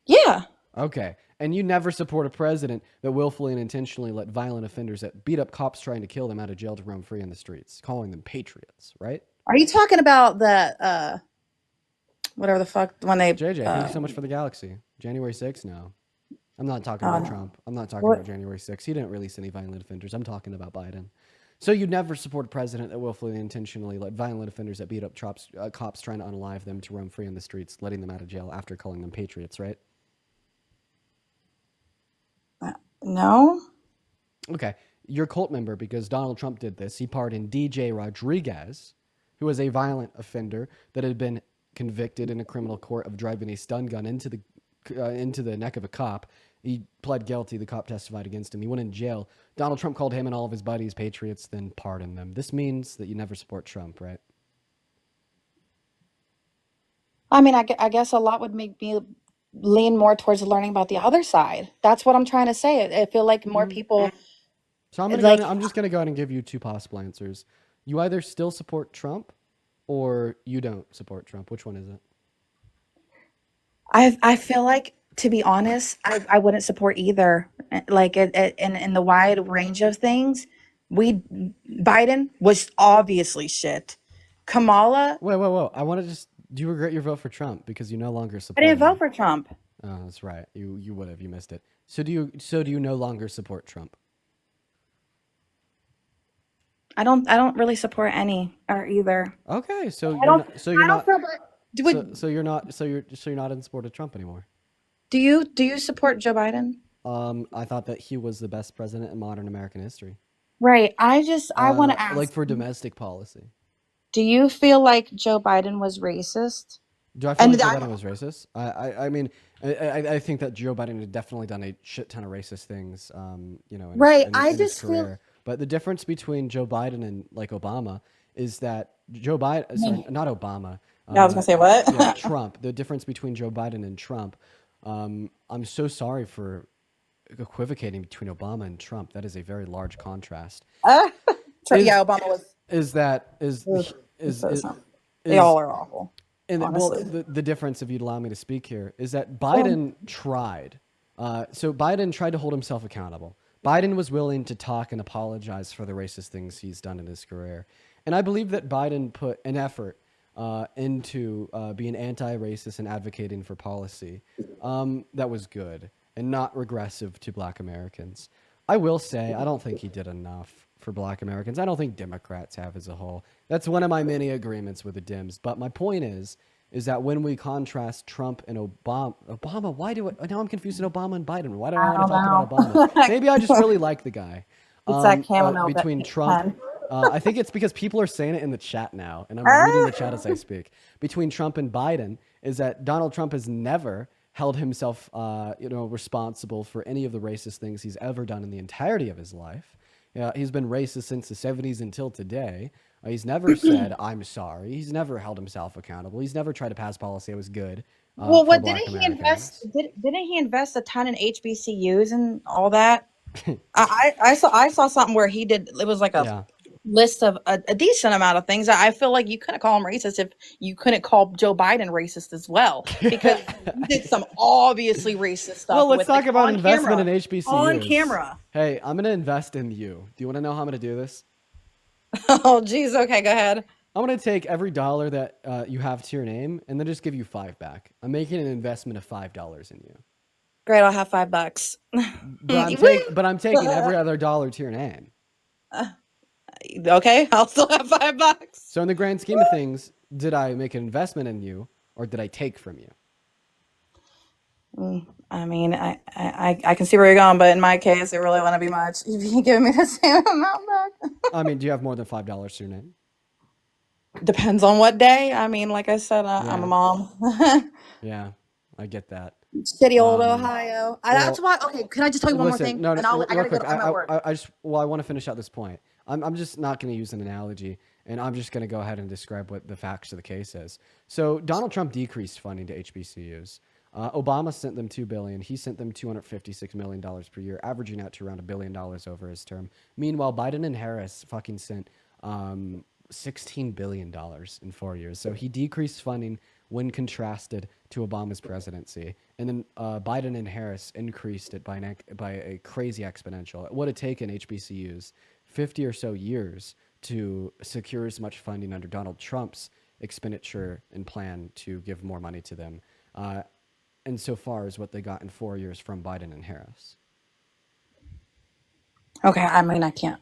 Yeah. Okay. And you never support a president that willfully and intentionally let violent offenders that beat up cops trying to kill them out of jail to roam free in the streets, calling them patriots, right? Are you talking about the whatever the fuck when they JJ, thank you so much for the galaxy. January 6th now. I'm not talking about no. Trump. I'm not talking What? about January 6th. He didn't release any violent offenders. I'm talking about Biden. So you'd never support a president that willfully and intentionally let violent offenders that beat up cops trying to unalive them to roam free in the streets, letting them out of jail after calling them patriots, right? No. Okay. You're a cult member because Donald Trump did this. He pardoned DJ Rodriguez, who was a violent offender that had been convicted in a criminal court of driving a stun gun into the neck of a cop. He pled guilty. The cop testified against him. He went in jail. Donald Trump called him and all of his buddies patriots, then pardoned them. This means that you never support Trump, right? I mean, I guess a lot would make me lean more towards learning about the other side. That's what I'm trying to say. I feel like more people So like I'm just gonna go ahead and give you two possible answers. You either still support Trump or you don't support Trump. Which one is it? I feel like, to be honest, I wouldn't support either. Like in the wide range of things, we Biden was obviously shit. Kamala, Wait. I want to just. Do you regret your vote for Trump because you no longer I support didn't vote him? for Trump. Oh, that's right. You would have. You missed it. So do you no longer support Trump? I don't really support any or either. Okay, so I you're don't not. So you're I don't not. feel like So you're not. So you're not in support of Trump anymore. do you support Joe Biden? I thought that he was the best president in modern American history. Right. I want to Like ask, for domestic policy. do you feel like Joe Biden was racist? Do I feel And like Joe I, Biden was racist? I mean, I think that Joe Biden had definitely done a shit ton of racist things, you know, right. I in his just feel career. But the difference between Joe Biden and like Obama is that Joe Biden, sorry, not Obama, I was gonna say what? yeah, Trump. The difference between Joe Biden and Trump. I'm so sorry for equivocating between Obama and Trump. That is a very large contrast. Is Yeah, Obama was. is that Ugh, is so is, some- They is all are awful. and well, Honestly. the difference, if you'd allow me to speak here, is that Biden tried. So Biden tried to hold himself accountable. Biden was willing to talk and apologize for the racist things he's done in his career. And I believe that Biden put an effort into being anti-racist and advocating for policy that was good and not regressive to black Americans. I will say, I don't think he did enough for black Americans. I don't think Democrats have as a whole. That's one of my many agreements with the Dems. But my point is that when we contrast Trump and Obama, why do it? Now I'm confused in Obama and Biden. Why do I I want to don't talk about know. Obama? Maybe I just really like the guy. It's that chamomile Between Trump, pen. I think it's because people are saying it in the chat now, and I'm reading the chat as I speak. Between Trump and Biden is that Donald Trump has never held himself, responsible for any of the racist things he's ever done in the entirety of his life. He's been racist since the 70s until today. He's never said, I'm sorry. He's never held himself accountable. He's never tried to pass policy that was good Well, for what black didn't he Americans. invest? Didn't he invest a ton in HBCUs and all that? I saw something where he did. It was like a Yeah. list of a decent amount of things. I feel like you couldn't call him racist if you couldn't call Joe Biden racist as well, because he did some obviously racist stuff. Well, let's with, talk like, about on investment camera. in HBCUs. On camera. Hey, I'm going to invest in you. Do you want to know how I'm going to do this? Oh, geez. Okay, go ahead. I'm going to take every dollar that you have to your name and then just give you $5 back. I'm making an investment of $5 in you. Great. I'll have $5. But I'm taking every other dollar to your name. Okay, I'll still have $5. So in the grand scheme of things, did I make an investment in you or did I take from you? I mean, I can see where you're going, but in my case, it really wouldn't be much. If you give me the same amount back. I mean, do you have more than $5 to your name? Depends on what day. I mean, like I said, I'm a mom. Yeah, I get that. Shitty old Ohio. That's well, why. Okay, can I just tell you one more Listen, thing? no, And I real gotta go. quick. I'm at work. I want to finish out this point. I'm just not going to use an analogy, and I'm just going to go ahead and describe what the facts of the case is. So Donald Trump decreased funding to HBCUs. Obama sent them $2 billion. He sent them $256 million per year, averaging out to around $1 billion over his term. Meanwhile, Biden and Harris fucking sent $16 billion in 4 years. So he decreased funding when contrasted to Obama's presidency. And then Biden and Harris increased it by a crazy exponential. It would have taken HBCUs 50 or so years to secure as much funding under Donald Trump's expenditure and plan to give more money to them. And so far as what they got in 4 years from Biden and Harris. Okay, I mean, I can't.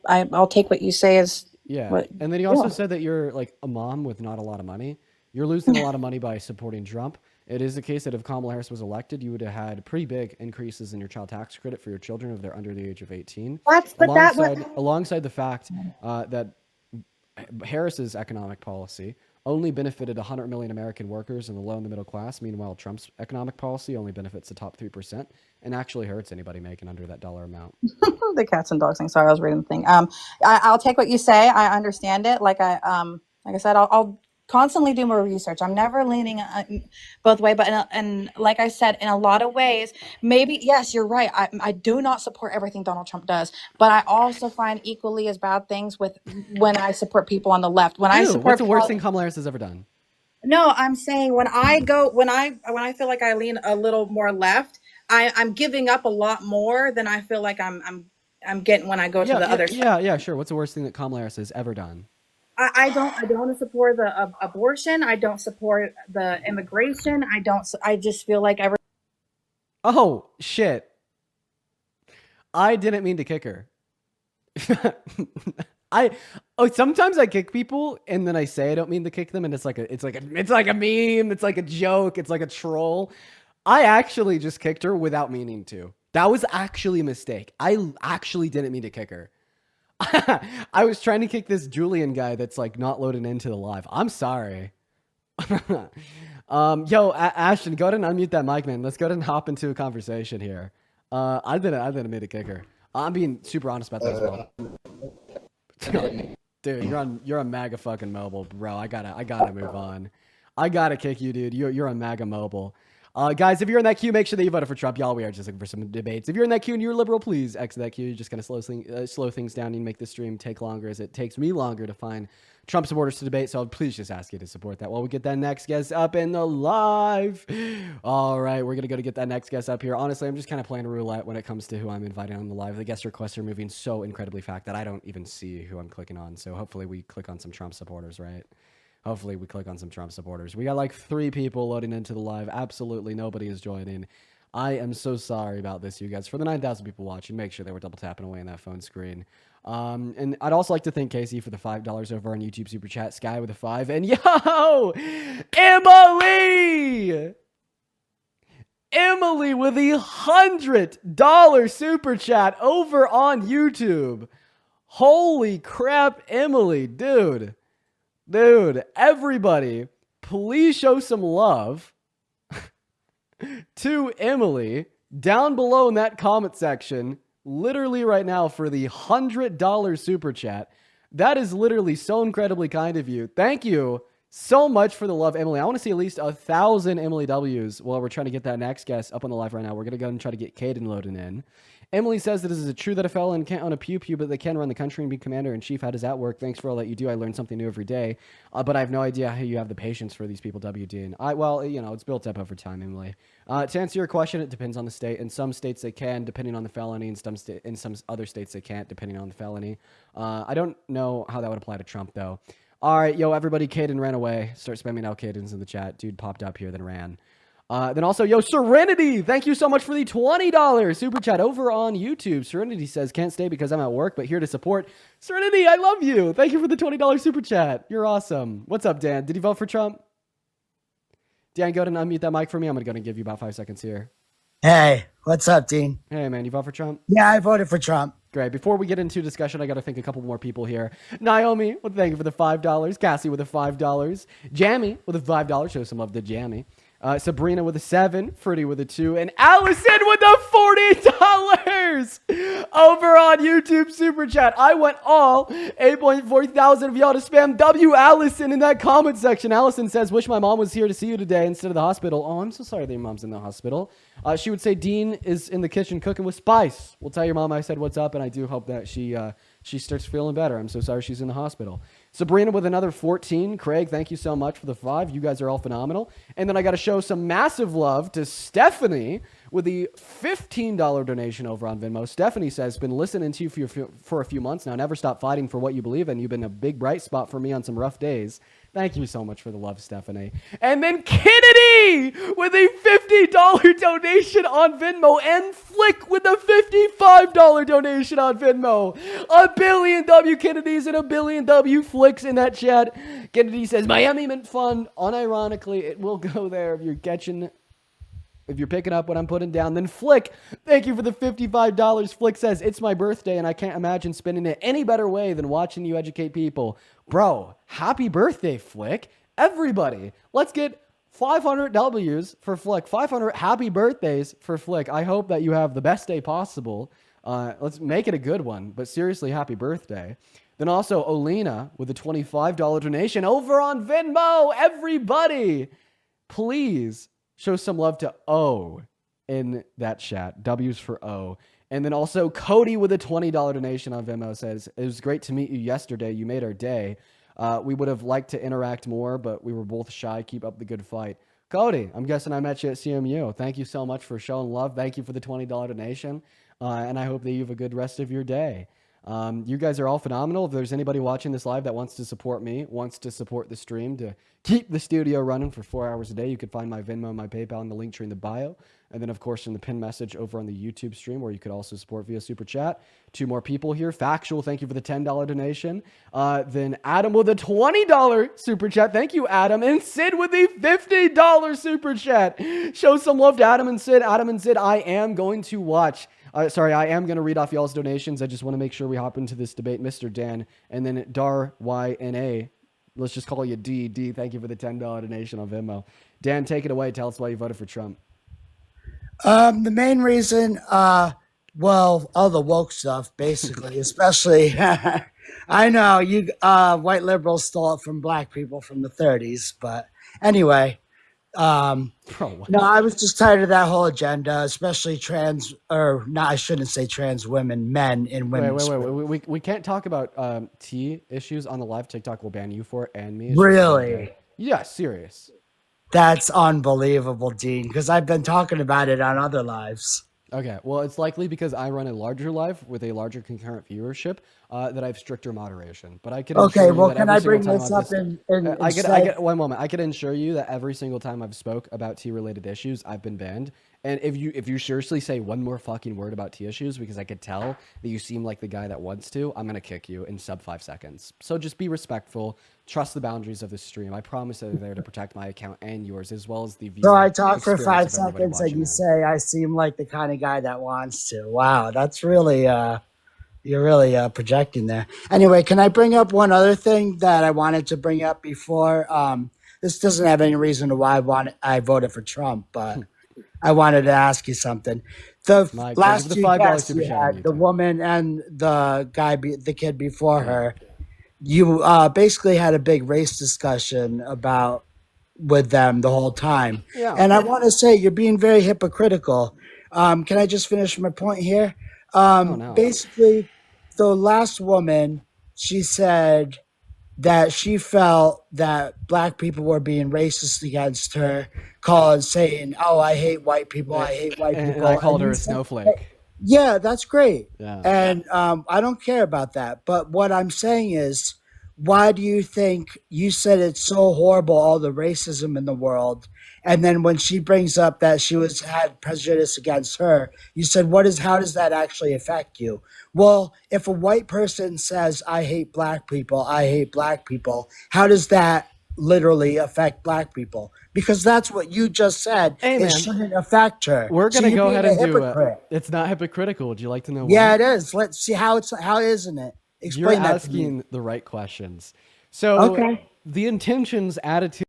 I'll take what you say as Yeah. what. And then he also said that you're like a mom with not a lot of money. You're losing a lot of money by supporting Trump. It is the case that if Kamala Harris was elected, you would have had pretty big increases in your child tax credit for your children if they're under the age of 18. What? But Alongside the fact that Harris's economic policy only benefited 100 million American workers and the low and the middle class. Meanwhile, Trump's economic policy only benefits the top 3% and actually hurts anybody making under that dollar amount. The cats and dogs thing. Sorry, I was reading the thing. I'll take what you say. I understand it. Like I said, I'll constantly do more research. I'm never leaning both way, but and like I said, in a lot of ways, maybe yes, you're right. I do not support everything Donald Trump does, but I also find equally as bad things with when I support people on the left. When I support, what's the worst thing Kamala Harris has ever done? No, I'm saying when I feel like I lean a little more left, I'm giving up a lot more than I feel like I'm getting when I go to the other side. Yeah, sure. What's the worst thing that Kamala Harris has ever done? I don't support the abortion. I don't support the immigration. I just feel like Oh, shit. I didn't mean to kick her. Sometimes I kick people and then I say I don't mean to kick them and it's like a meme, it's like a joke, it's like a troll. I actually just kicked her without meaning to. That was actually a mistake. I actually didn't mean to kick her. I was trying to kick this Julian guy that's like not loading into the live. I'm sorry. Ashton, go ahead and unmute that mic, man. Let's go ahead and hop into a conversation here. I didn't mean to kick her. I'm being super honest about that as well. Dude, you're on Maga fucking mobile, bro. I gotta move on. I gotta kick you, dude. You're on Maga mobile. Guys, if you're in that queue, make sure that you voted for Trump. Y'all, we are just looking for some debates. If you're in that queue and you're liberal, please exit that queue. You're just gonna slow things down and make the stream take longer, as it takes me longer to find Trump supporters to debate. So please just ask you to support that while we get that next guest up in the live. All right, we're gonna go to get that next guest up here. Honestly, I'm just kind of playing roulette when it comes to who I'm inviting on the live. The guest requests are moving so incredibly fast that I don't even see who I'm clicking on. So hopefully we click on some Trump supporters, right? Hopefully we click on some Trump supporters. We got like 3 people loading into the live. Absolutely nobody is joining. I am so sorry about this, you guys. For the 9,000 people watching, make sure they were double tapping away on that phone screen. And I'd also like to thank Casey for the $5 over on YouTube Super Chat. Sky with a 5. And yo, Emily! Emily with the $100 Super Chat over on YouTube. Holy crap, Emily, dude. Dude, everybody, please show some love to Emily down below in that comment section, literally right now for the $100 super chat. That is literally so incredibly kind of you. Thank you so much for the love, Emily. I want to see at least 1,000 Emily W's while we're trying to get that next guest up on the live right now. We're going to go and try to get Caden loaded in. Emily says that is it true that a felon can't own a pew-pew, but they can run the country and be commander-in-chief? How does that work? Thanks for all that you do. I learn something new every day. But I have no idea how you have the patience for these people, WD. Well, it's built up over time, Emily. To answer your question, it depends on the state. In some states they can, depending on the felony. In some other states they can't, depending on the felony. I don't know how that would apply to Trump, though. All right, everybody, Caden ran away. Start spamming out Caden's in the chat. Dude popped up here, then ran. Then also, Serenity, thank you so much for the $20 super chat over on YouTube. Serenity says, can't stay because I'm at work, but here to support. Serenity, I love you. Thank you for the $20 super chat. You're awesome. What's up, Dan? Did you vote for Trump? Dan, go ahead and unmute that mic for me. I'm going to give you about 5 seconds here. Hey, what's up, Dean? Hey, man, you vote for Trump? Yeah, I voted for Trump. Great. Before we get into discussion, I got to thank a couple more people here. Naomi, well, thank you for the $5. Cassie with the $5. Jammy with the $5. Show some love to Jammy. Sabrina with a 7, Fruity with a 2, and Allison with a $40 over on YouTube Super Chat. I want all 8.4 thousand of y'all to spam W Allison in that comment section. Allison says, wish my mom was here to see you today instead of the hospital. Oh, I'm so sorry that your mom's in the hospital. She would say Dean is in the kitchen cooking with spice. We'll tell your mom I said what's up, and I do hope that she starts feeling better. I'm so sorry she's in the hospital. Sabrina with another 14. Craig, thank you so much for the 5. You guys are all phenomenal. And then I got to show some massive love to Stephanie with the $15 donation over on Venmo. Stephanie says, been listening to you for a few months now. Never stop fighting for what you believe in. You've been a big bright spot for me on some rough days. Thank you so much for the love, Stephanie. And then Kennedy with a $50 donation on Venmo, and Flick with a $55 donation on Venmo. A billion W Kennedys and a billion W Flicks in that chat. Kennedy says, Miami Mint Fun. Unironically, it will go there if you're picking up what I'm putting down. Then Flick, thank you for the $55. Flick says, it's my birthday and I can't imagine spending it any better way than watching you educate people. Bro, happy birthday, Flick. Everybody, let's get 500 W's for Flick. 500 happy birthdays for Flick. I hope that you have the best day possible. Let's make it a good one, but seriously, happy birthday. Then also Olena with a $25 donation over on Venmo. Everybody, please show some love to O in that chat. W's for O. And then also Cody with a $20 donation on Venmo says, it was great to meet you yesterday. You made our day. We would have liked to interact more, but we were both shy. Keep up the good fight. Cody, I'm guessing I met you at CMU. Thank you so much for showing love. Thank you for the $20 donation. And I hope that you have a good rest of your day. You guys are all phenomenal. If there's anybody watching this live that wants to support me, wants to support the stream to keep the studio running for 4 hours a day, you can find my Venmo and my PayPal in the link tree in the bio. And then, of course, in the pinned message over on the YouTube stream, where you could also support via Super Chat. 2 more people here. Factual, thank you for the $10 donation. Then Adam with a $20 Super Chat. Thank you, Adam. And Sid with the $50 Super Chat. Show some love to Adam and Sid. Adam and Sid, I am going to watch... I am going to read off y'all's donations. I just want to make sure we hop into this debate. Mr. Dan, and then Dar YNA. Let's just call you D. D, thank you for the $10 donation on Venmo. Dan, take it away. Tell us why you voted for Trump. The main reason, well, all the woke stuff, basically, especially, I know you white liberals stole it from black people from the 30s, but anyway. No, I was just tired of that whole agenda, especially trans, or no, I shouldn't say trans women, men in women's. Wait. We can't talk about T issues on the live. TikTok will ban you for it and me. Really? Yeah, serious. That's unbelievable, Dean, because I've been talking about it on other lives. Okay, well, it's likely because I run a larger live with a larger concurrent viewership that I have stricter moderation. But I can okay. Well, can I bring this up I get 1 moment. I can assure you that every single time I've spoke about T-related issues, I've been banned. And if you seriously say one more fucking word about T issues, because I could tell that you seem like the guy that wants to, I'm gonna kick you in sub 5 seconds. So just be respectful. Trust the boundaries of the stream. I promise that they're there to protect my account and yours, as well as the viewer. So I talk for 5 seconds and you say I seem like the kind of guy that wants to. Wow, that's really you're really projecting there. Anyway, can I bring up one other thing that I wanted to bring up before? This doesn't have any reason to why I voted for Trump, but I wanted to ask you something. The last 2 guests you had, the woman and the guy, the kid before her, you basically had a big race discussion with them the whole time. Yeah. And I want to say you're being very hypocritical. Can I just finish my point here? Basically, the last woman, she said that she felt that black people were being racist against her, saying, "Oh, I hate white people. I hate white people." And I called her a snowflake. Yeah, that's great. Yeah. And I don't care about that. But what I'm saying is, why do you think you said it's so horrible, all the racism in the world? And then when she brings up that she had prejudice against her, you said, how does that actually affect you? Well, if a white person says, I hate black people, how does that literally affect black people? Because that's what you just said. Hey, it shouldn't affect her. We're going to go ahead and do it. It's not hypocritical. Would you like to know why? Yeah, it is. Let's see how isn't it? Explain You're asking the right questions. So the intentions, attitude,